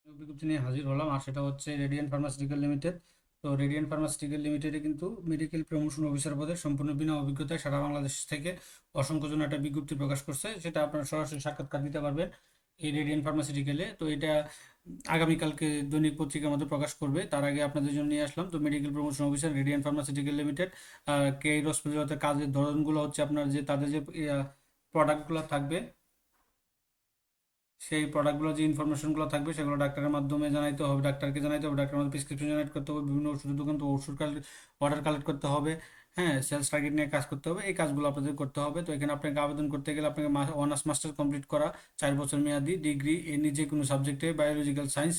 বিজ্ঞপ্তি নিয়ে হাজির হলাম, আর সেটা হচ্ছে রেডিয়েন্ট ফার্মাসিউটিক্যাল লিমিটেড। তো রেডিয়েন্ট ফার্মাসিউটিক্যাল লিমিটেডে কিন্তু মেডিকেল প্রমোশন অফিসার পদে সম্পূর্ণ বিনা অভিজ্ঞতায় সারা বাংলাদেশ থেকে অসংখ্য জন একটা বিজ্ঞপ্তি প্রকাশ করছে, সেটা আপনারা সরাসরি সাক্ষাৎকার দিতে পারবেন এই রেডিয়েন্ট ফার্মাসিউটিক্যালে। তো এটা আগামীকালকে দৈনিক পত্রিকার মধ্যে প্রকাশ করবে। তার আগে আপনাদের জন্য নিয়ে আসলাম তো medical promotion officer Radiant Pharmaceutical Limited. কেইর হসপিটালতে কাজের ধরনগুলো হচ্ছে আপনার যে তাদের যে প্রোডাক্টগুলো থাকবে, সেই প্রোডাক্টগুলো যে ইনফরমেশনগুলো থাকবে সেগুলো ডাক্তারের মাধ্যমে জানাইতে হবে, ডাক্তারকে জানাইতে হবে, ডাক্তারের মধ্যে প্রেসক্রিপশন জেনারেট করতে হবে, বিভিন্ন ওষুধের দোকান তো ওষুধ অর্ডার কালেক্ট করতে হবে। হ্যাঁ, সেলস টার্গেট নিয়ে কাজ করতে হবে, এই কাজগুলো আপনাদের করতে হবে। তো এখানে আপনাকে আবেদন করতে গেলে আপনাকে অনার্স মাস্টার কমপ্লিট করা, 4 বছর মেয়াদি ডিগ্রি এমনি যে কোনো সাবজেক্টে, বায়োলজিক্যাল সায়েন্স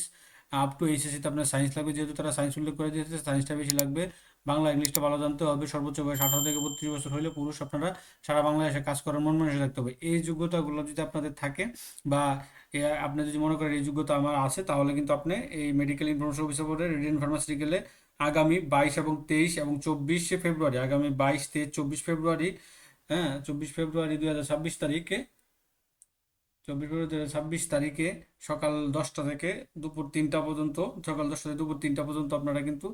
আপ টু এইচএসসিতে আপনার সায়েন্স লাগবে, যেহেতু তারা সায়েন্স উল্লেখ করে দিয়েছে সায়েন্সটা বেশি লাগবে। বাংলা ইংলিশটা ভালো জানতে হবে, সর্বোচ্চ বয়স 18 থেকে 32 বছর হলে পুরুষ, আপনারা সারা বাংলায় এসে কাজ করার মন মানসিক থাকতে হবে। এই যোগ্যতাগুলো যদি আপনাদের থাকে বা আপনি যদি মনে করেন এই যোগ্যতা আমার আছে, তাহলে কিন্তু আপনি এই মেডিকেল ইনফরমেশন অফিসার বোর্ডে রেডিয়েন্ট ফার্মাসিউটিক্যালে আগামী 22 এবং 23 ফেব্রুয়ারি, আগামী 22, 23, 24 ফেব্রুয়ারি, হ্যাঁ 24 ফেব্রুয়ারি 2026 তারিখে, 24 ফেব্রুয়ারি 2026 তারিখে সকাল 10টা থেকে দুপুর 3টা পর্যন্ত, সকাল 10টা থেকে দুপুর 3টা পর্যন্ত আপনারা কিন্তু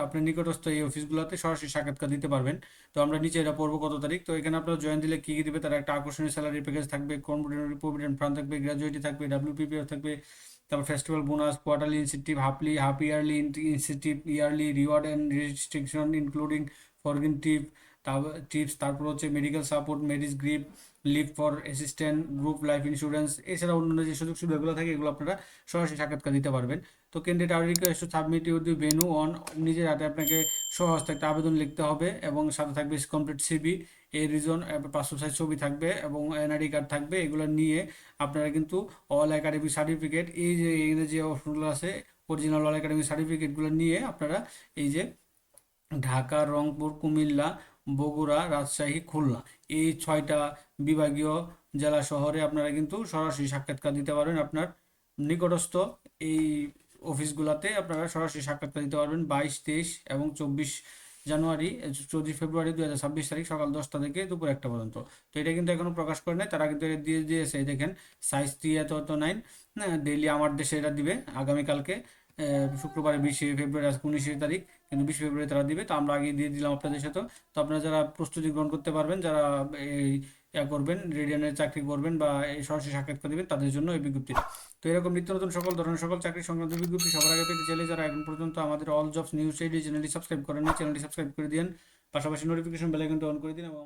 আপনার নিকটস্থ এই অফিসগুলোতে সরাসরি সাক্ষাৎকার দিতে পারবেন। তো আমরা নিচে এটা পড়বো কত তারিখ। তো এখানে আপনারা জয়েন দিলে কী কী দিবে, তারা একটা আকর্ষণীয় স্যালারি প্যাকেজ থাকবে, প্রভিডেন্ট ফান্ড থাকবে, গ্র্যাজুইটি থাকবে, ডাব্লিউপিপিএফ থাকবে, তারপর festival bonus, quarterly incentive, half yearly incentive, yearly reward and restriction including foreign tips, তারপর হচ্ছে মেডিকেল সাপোর্ট, মেডিস গ্রিপ, leave for assistant, group life insurance, এছাড়া অন্যান্য যে সুযোগ সুবিধাগুলো থাকে এগুলো আপনারা সরাসরি সাক্ষাৎকার দিতে পারবেন। তো ক্যান্ডিডেট আর request to submit your the venue on, নিজের হাতে আপনাকে সহজ একটা আবেদন লিখতে হবে এবং সাথে থাকবে কমপ্লিট সিবি, এই রিজন, পাসপোর্ট সাইজ ছবি থাকবে এবং এনআইডি কার্ড থাকবে। এগুলো নিয়ে আপনারা কিন্তু অল একাডেমিক সার্টিফিকেট, এই যে এখানে যে অপশনগুলো আছে অরিজিনাল অল একাডেমিক সার্টিফিকেটগুলো নিয়ে আপনারা এই যে ঢাকা, রংপুর, কুমিল্লা, বগুড়া, রাজশাহী, খুলনা, এই 6টা বিভাগীয় জেলা শহরে আপনারা কিন্তু সরাসরি সাক্ষাৎকার দিতে পারবেন। আপনার নিকটস্থ এই অফিসগুলোতে আপনারা সরাসরি সাক্ষাৎকার দিতে পারবেন 22, 23 এবং 24 জানুয়ারি, 24 ফেব্রুয়ারি 2026 তারিখ সকাল 10টা থেকে দুপুর 1টা পর্যন্ত। তো এটা কিন্তু এখনো প্রকাশ করে নাই, তারা কিন্তু এটা দিয়ে দিয়েছে, এই দেখেন সাইজ 3 এত 9, হ্যাঁ ডেইলি আমার দেশে এটা দিবে আগামীকালকে, শুক্রবার 20 ফেব্রুয়ারি, আজকে 19 তারিখ, কিন্তু 20 ফেব্রুয়ারি তারা দিবে। তো আমরা আগে দিয়ে দিলাম আপনাদের সাথে। তো আপনারা যারা প্রস্তুতি গ্রহণ করতে পারবেন, যারা এই করবেন, রেডিয়ানের চাকরি করবেন বা এই সরাসরি সাক্ষাৎকার দিবেন, তাদের জন্য এই বিজ্ঞপ্তি। তো এরকম নিত্য নতুন সকল ধরনের সকল চাকরি সংক্রান্ত বিজ্ঞপ্তি সবার আগে পেতে চাইলে যারা এখন পর্যন্ত আমাদের অল জবস নিউজ এই চ্যানেলটি সাবস্ক্রাইব করেন, চ্যানেলটি সাবস্ক্রাইব করে দিন, পাশাপাশি নোটিফিকেশন বেল আইকনটা অন করে দিন এবং